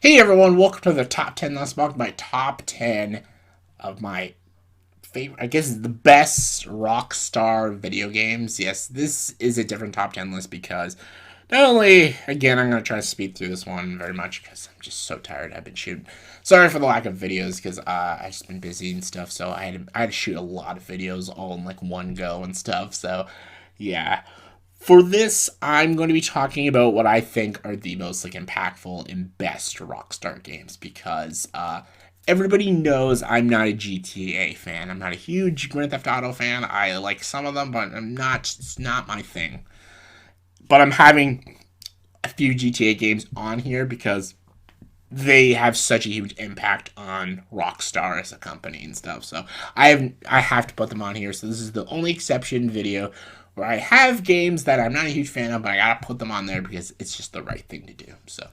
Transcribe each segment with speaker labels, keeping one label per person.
Speaker 1: Hey everyone, welcome to the top 10. Let's talk my top 10 of my favorite, I guess the best Rockstar video games. Yes, this is a different top 10 list because not only, again, I'm going to try to speed through this one very much because I'm just so tired. I've been shooting. Sorry for the lack of videos because I've just been busy and stuff, so I had to shoot a lot of videos all in like one go and stuff, so yeah. For this, I'm going to be talking about what I think are the most like impactful and best Rockstar games because everybody knows I'm not a GTA fan. I'm not a huge Grand Theft Auto fan. I like some of them, but I'm not. It's not my thing. But I'm having a few GTA games on here because they have such a huge impact on Rockstar as a company and stuff. So I have to put them on here. So this is the only exception video where I have games that I'm not a huge fan of, but I gotta put them on there because it's just the right thing to do. So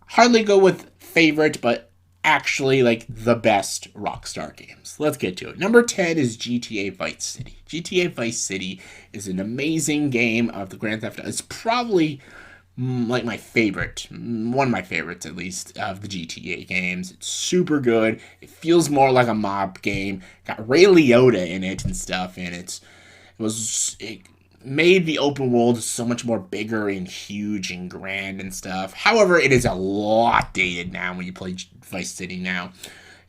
Speaker 1: hardly go with favorite, but actually like the best Rockstar games. Let's get to it. Number 10 is GTA Vice City. GTA Vice City is an amazing game of the Grand Theft Auto. It's probably like my favorite, one of my favorites at least of the GTA games. It's super good. It feels more like a mob game. Got Ray Liotta in it and stuff, and it made the open world so much more bigger and huge and grand and stuff. However, it is a lot dated now when you play Vice City now.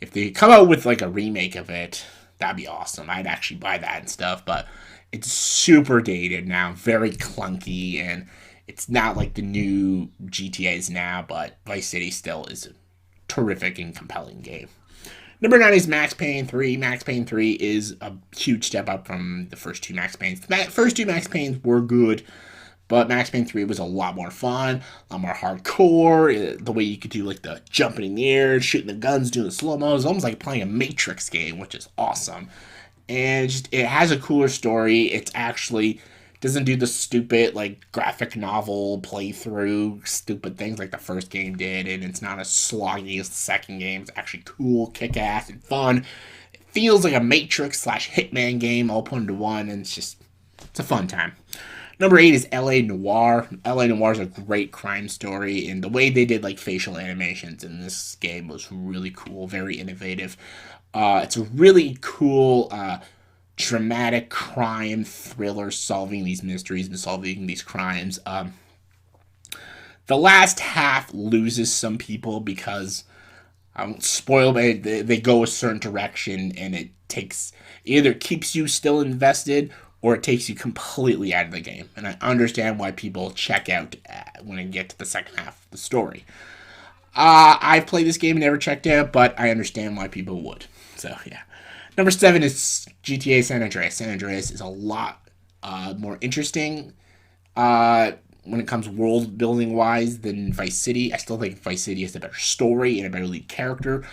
Speaker 1: If they come out with like a remake of it, that'd be awesome. I'd actually buy that and stuff, but it's super dated now, very clunky, and it's not like the new GTA's now, but Vice City still is a terrific and compelling game. Number 9 is Max Payne 3. Max Payne 3 is a huge step up from the first two Max Paynes. The first two Max Paynes were good, but Max Payne 3 was a lot more fun, a lot more hardcore. The way you could do like the jumping in the air, shooting the guns, doing the slow-mo. It's almost like playing a Matrix game, which is awesome. And it has a cooler story. It's actually doesn't do the stupid like graphic novel playthrough stupid things like the first game did, and it's not as sloggy as the second game. It's actually cool, kick-ass, and fun. It feels like a Matrix slash Hitman game all put into one, and it's a fun time. Number 8 is LA Noire. LA Noire is a great crime story, and the way they did like facial animations in this game was really cool, very innovative. It's a really cool dramatic crime thriller solving these mysteries and solving these crimes. The last half loses some people because I won't spoil, but they go a certain direction and it takes either keeps you still invested or it takes you completely out of the game. And I understand why people check out when they get to the second half of the story. I've played this game and never checked out, but I understand why people would. So yeah. Number 7 is GTA San Andreas. San Andreas is a lot more interesting when it comes world building wise than Vice City. I still think Vice City has a better story and a better lead character.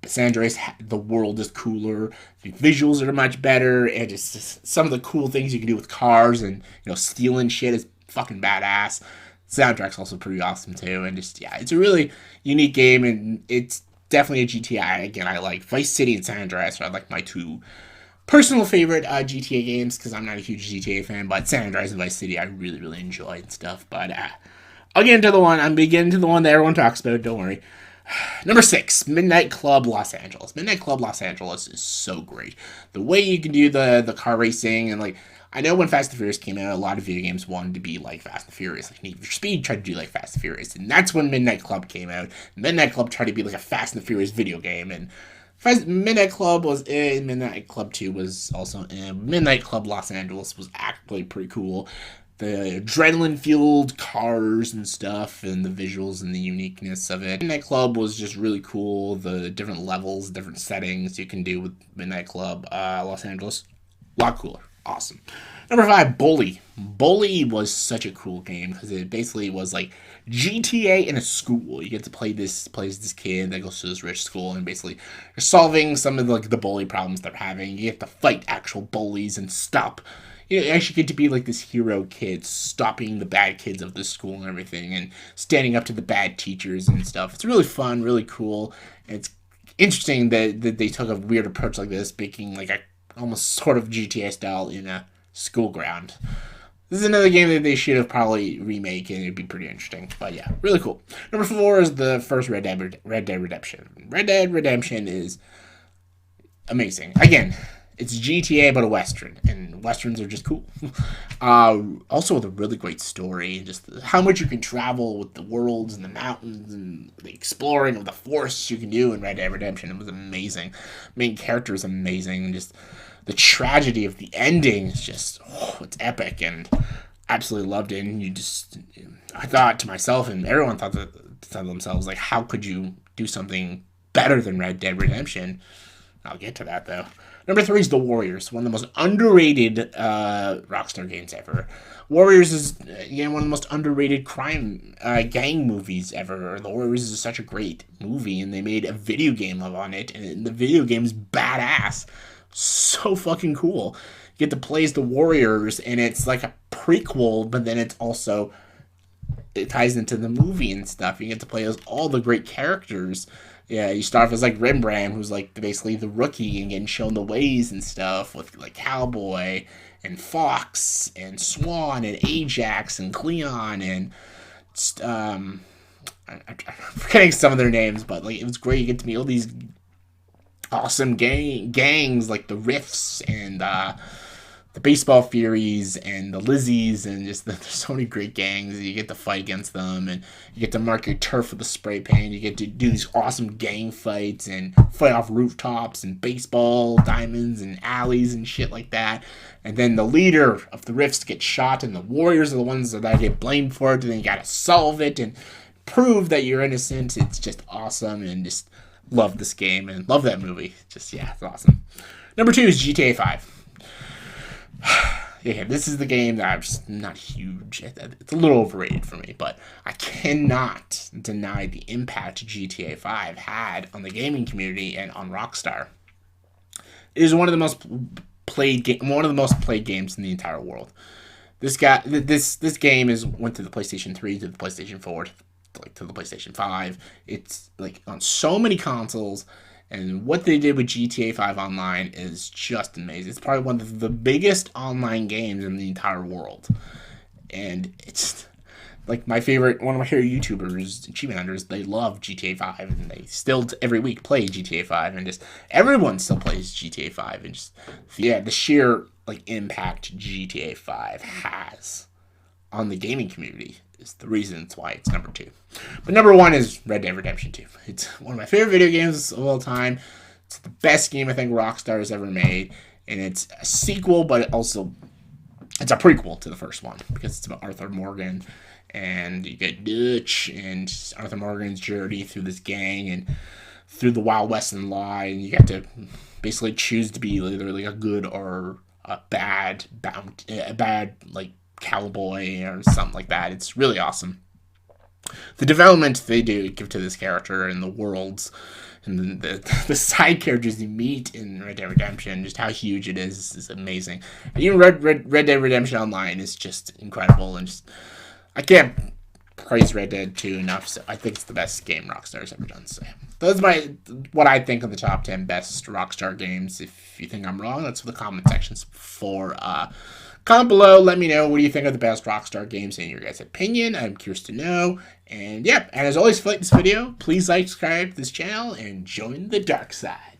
Speaker 1: But San Andreas, the world is cooler, the visuals are much better, and just some of the cool things you can do with cars and stealing shit is fucking badass. Soundtrack's also pretty awesome too, and just yeah, it's a really unique game, and it's definitely a GTA. Again, I like Vice City and San Andreas are like my two personal favorite GTA games because I'm not a huge GTA fan, but San Andreas and Vice City I really really enjoy and stuff. But I'll get into the one. I'm beginning to the one that everyone talks about. Don't worry. Number 6, Midnight Club Los Angeles. Midnight Club Los Angeles is so great. The way you can do the car racing and like I know when Fast and Furious came out, a lot of video games wanted to be like Fast and Furious. Like Need for Speed tried to do like Fast and Furious, and that's when Midnight Club came out. Midnight Club tried to be like a Fast and Furious video game, and Midnight Club was in. Midnight Club 2 was also in. Midnight Club Los Angeles was actually pretty cool. The adrenaline fueled cars and stuff, and the visuals and the uniqueness of it. Midnight Club was just really cool. The different levels, different settings you can do with Midnight Club Los Angeles, a lot cooler. Awesome. Number 5, Bully. Bully was such a cool game because it basically was like GTA in a school. You get to plays this kid that goes to this rich school, and basically you're solving some of the bully problems they're having. You get to fight actual bullies and stop. You actually get to be like this hero kid, stopping the bad kids of the school and everything, and standing up to the bad teachers and stuff. It's really fun, really cool. And it's interesting that they took a weird approach like this, making like a almost sort of GTA style in a school ground. This is another game that they should have probably remake, and it'd be pretty interesting. But yeah, really cool. Number 4 is the first Red Dead Redemption. Red Dead Redemption is amazing. Again, it's GTA but a western, and westerns are just cool. Also with a really great story, and just how much you can travel with the worlds and the mountains and the exploring of the forests you can do in Red Dead Redemption. It was amazing. Main character is amazing, and just the tragedy of the ending is just it's epic, and absolutely loved it. And I thought to myself, and everyone thought to themselves, like, how could you do something better than Red Dead Redemption? I'll get to that though. Number 3 is The Warriors, one of the most underrated Rockstar games ever. Warriors is again one of the most underrated crime gang movies ever. The Warriors is such a great movie, and they made a video game on it, and the video game is badass, so fucking cool. You get to play as the Warriors, and it's like a prequel, but then it ties into the movie and stuff. You get to play as all the great characters. Yeah, you start off as like Rembrandt, who's like basically the rookie and getting shown the ways and stuff with like Cowboy and Fox and Swan and Ajax and Cleon and I'm forgetting some of their names, but like it was great. You get to meet all these awesome gangs like the Riffs and the Baseball Furies and the Lizzies, and just there's so many great gangs. You get to fight against them, and you get to mark your turf with a spray paint. You get to do these awesome gang fights and fight off rooftops and baseball diamonds and alleys and shit like that. And then the leader of the Rifts gets shot, and the Warriors are the ones that get blamed for it, and then you gotta solve it and prove that you're innocent. It's just awesome, and just love this game and love that movie. Just, yeah, it's awesome. Number 2 is GTA 5. Yeah, this is the game that I'm just not huge. It's a little overrated for me, but I cannot deny the impact GTA 5 had on the gaming community and on Rockstar. It is one of the most played games in the entire world. This game went to the PlayStation 3, to the PlayStation 4, to the PlayStation 5. It's like on so many consoles. And what they did with GTA 5 Online is just amazing. It's probably one of the biggest online games in the entire world. And it's like one of my favorite YouTubers, Achievement Hunters, they love GTA 5. And they still every week play GTA 5. And just everyone still plays GTA 5. And just, yeah, the sheer like impact GTA 5 has on the gaming community is the reasons why it's number 2. But number 1 is Red Dead Redemption 2. It's one of my favorite video games of all time. It's the best game I think Rockstar has ever made. And it's a sequel, but it's a prequel to the first one, because it's about Arthur Morgan. And you get Dutch and Arthur Morgan's journey through this gang and through the Wild West and law. And you get to basically choose to be literally a good or a bad like cowboy or something like that. It's really awesome. The development they do give to this character and the worlds and the side characters you meet in Red Dead Redemption, just how huge it is amazing. And even Red Dead Redemption Online is just incredible, and just I can't praise Red Dead 2 enough. So I think it's the best game Rockstar's ever done. So those are what I think of the top 10 best Rockstar games. If you think I'm wrong, that's for the comment sections for comment below, let me know what do you think of the best Rockstar games in your guys' opinion. I'm curious to know. And yeah, and as always, if you like this video, please like, subscribe to this channel, and join the dark side.